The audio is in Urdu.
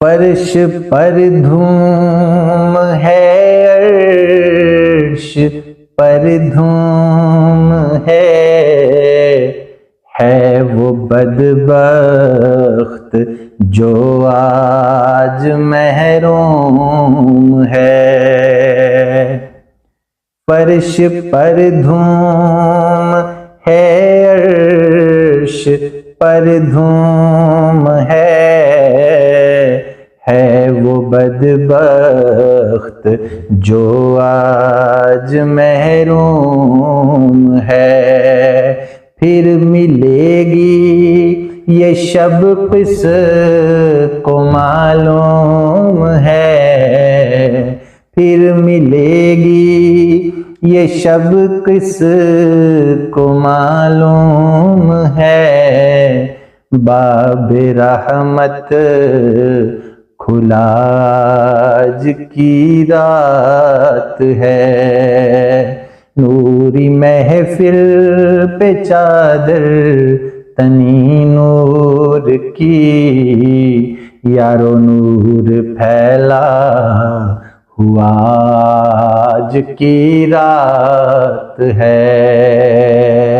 فرش پر دھوم ہے، عرش پر دھوم ہے وہ بدبخت جو آج محروم ہے۔ فرش پر دھوم ہے، عرش پر دھوم ہے وہ بدبخت جو آج محروم ہے۔ پھر ملے گی یہ شب کس کو معلوم ہے، پھر ملے گی یہ شب کس کو معلوم ہے۔ باب رحمت کھلا آج کی رات ہے، نوری محفل پہ چادر تنی نور کی، یارو نور پھیلا ہوا آج کی رات ہے۔